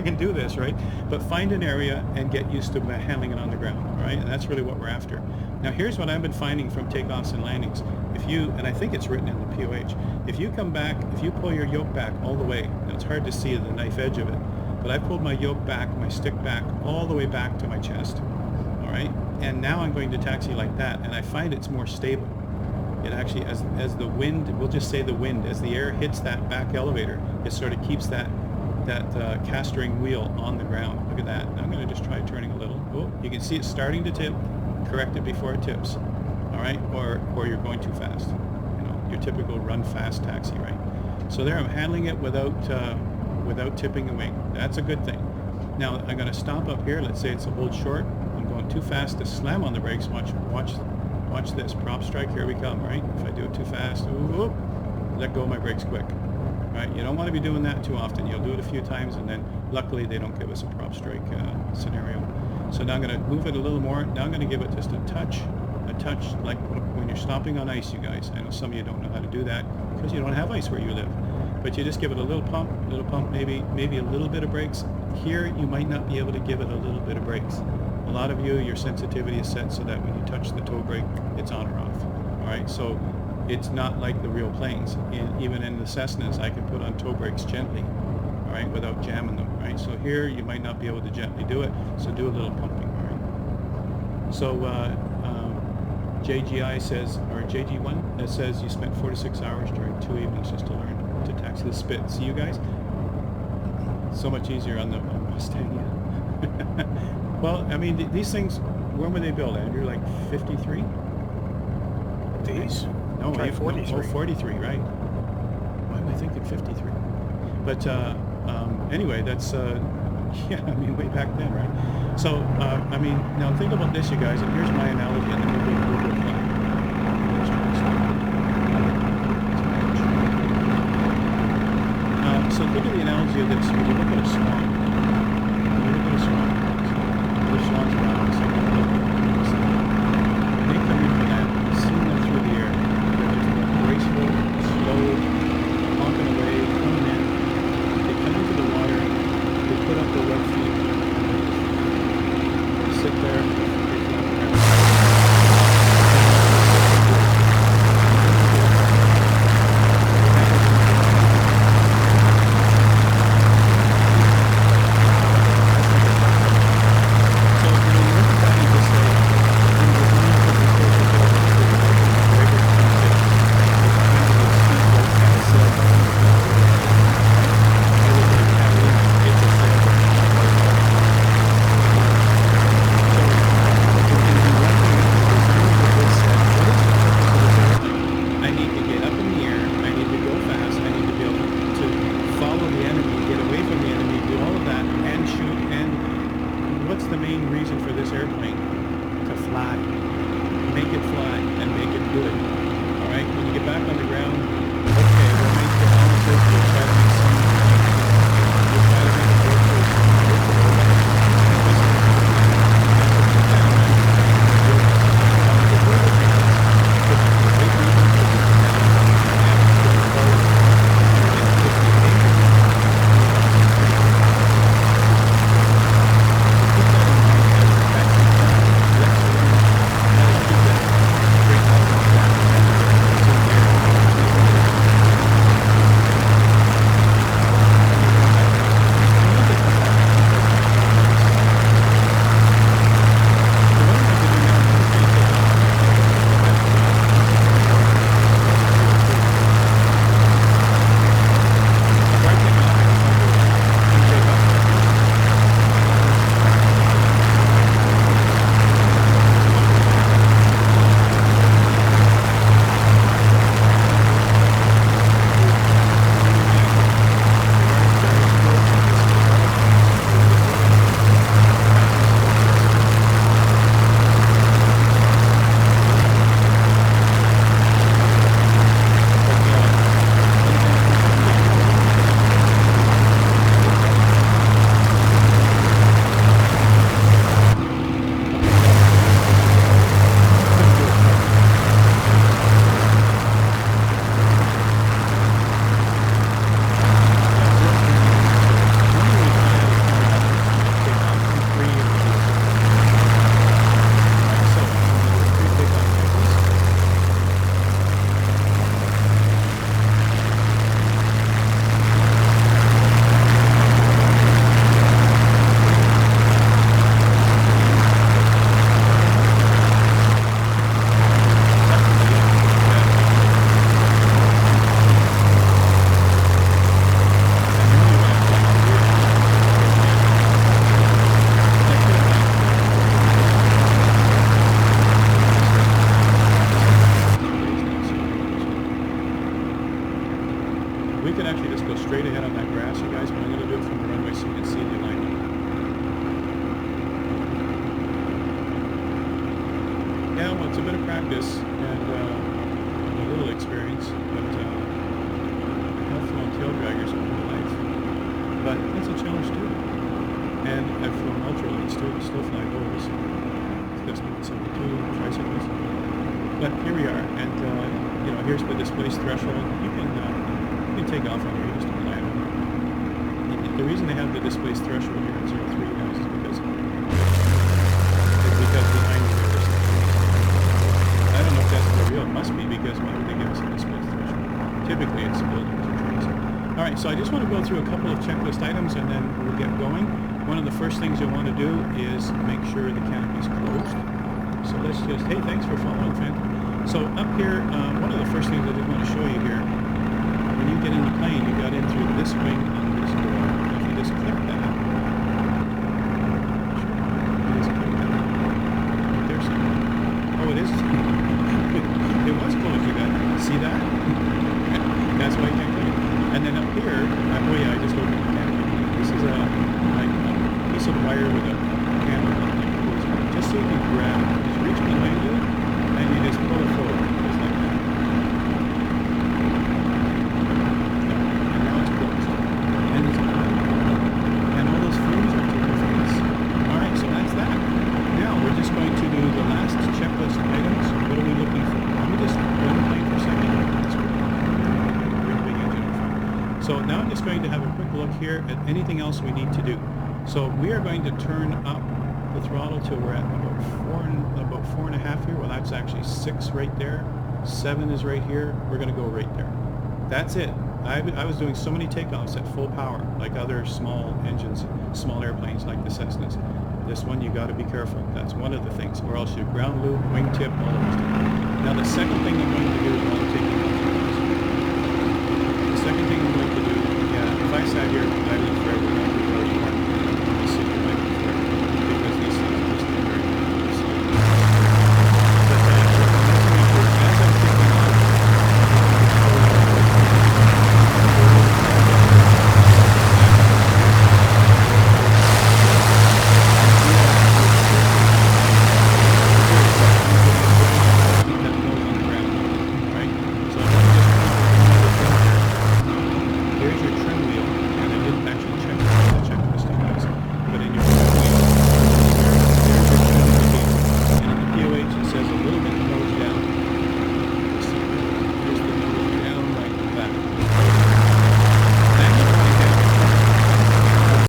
and do this, right? But find an area and get used to handling it on the ground, right? And that's really what we're after. Now here's what I've been finding from takeoffs and landings. If you, and I think it's written in the POH, if you come back, if you pull your yoke back all the way, now it's hard to see the knife edge of it, but I pulled my yoke back, my stick back, all the way back to my chest, all right? And now I'm going to taxi like that, and I find it's more stable. It actually, as the wind, we'll just say the wind, as the air hits that back elevator, it sort of keeps that castering wheel on the ground. Look at that. I'm going to just try turning a little. Oh, you can see it starting to tip. Correct it before it tips. All right, or you're going too fast. You know, your typical run fast taxi, right? So there, I'm handling it without tipping the wing. That's a good thing. Now I'm going to stop up here. Let's say it's a hold short. I'm going too fast to slam on the brakes. Watch this prop strike. Here we come. Right? If I do it too fast, ooh, let go of my brakes quick. Right? You don't want to be doing that too often. You'll do it a few times, and then luckily they don't give us a prop strike scenario. So now I'm going to move it a little more. Now I'm going to give it just a touch like when you're stopping on ice, you guys. I know some of you don't know how to do that because you don't have ice where you live. But you just give it a little pump, maybe a little bit of brakes. Here, you might not be able to give it a little bit of brakes. A lot of you, your sensitivity is set so that when you touch the toe brake, it's on or off. All right, so it's not like the real planes. Even in the Cessnas, I can put on toe brakes gently, all right, without jamming them, right? So here, you might not be able to gently do it, so do a little pumping, all right? So JGI says, or JG1, that says you spent 4 to 6 hours during 2 evenings just to learn to taxi the Spit. See you guys? So much easier on the Mustang, yeah. Well, I mean, these things, when were they built, Andrew? Like 53? These? No, 43. No, 43, right? Why am I thinking 53? But anyway, that's, yeah, I mean, way back then, right? So, I mean, now think about this, you guys, and here's my analogy, and then we'll go fly. So think of the analogy of this. When you look at a swan, the swans are on the side. When they come in from that, seeing them through the air, they're just graceful, slow, honking away, coming in. They come into the water, they put up their wet feet, they sit there, they flap around. it's a bit of practice and a little experience, but I've flown tail draggers all my life. But that's a challenge too. And I've flown ultralights too, still fly those. Cessna 72 tricycles. But here we are, and you know, here's the displaced threshold. You can take off on here just to land on it. The reason they have the displaced threshold here at 0.3 now is because behind the river stuff. I don't know if that's for real. It must be, because why would they give us a displaced threshold? Typically it's buildings or trees. All right, so I just want to go through a couple of checklist items and then we'll get going. One of the first things you'll want to do is make sure the canopy is closed. So let's just, hey, thanks for following, Finn. So up here, one of the first things I did want to show you here, when you get in the plane, you got in through this wing on this door. If you just click that, there's something. Oh, it is. It was closed, you got it. See that? That's why you can't click it. And then up here, oh yeah, I just opened the canopy. This is a piece of wire with a handle on it. Just so you can grab it. Just reach behind you, and you just pull it forward, just like that. And now it's closed. And it's open. And all those fumes are to your face. Alright, so that's that. Now we're just going to do the last checklist items. What are we looking for? Let me just go in the plane for a second. That's good. Very big engine in front. So now I'm just going to have a quick look here at anything else we need to do. So we are going to turn up the throttle till we're at about 4.5 here. Well, that's actually 6 right there. 7 is right here. We're going to go right there. That's it. I was doing so many takeoffs at full power, like other small engines, small airplanes like the Cessnas. This one, you got to be careful. That's one of the things, or else you ground loop, wingtip, all of this stuff. Now, the second thing I'm going to do while I'm taking off, the second thing I'm going to do, yeah, if I sat here,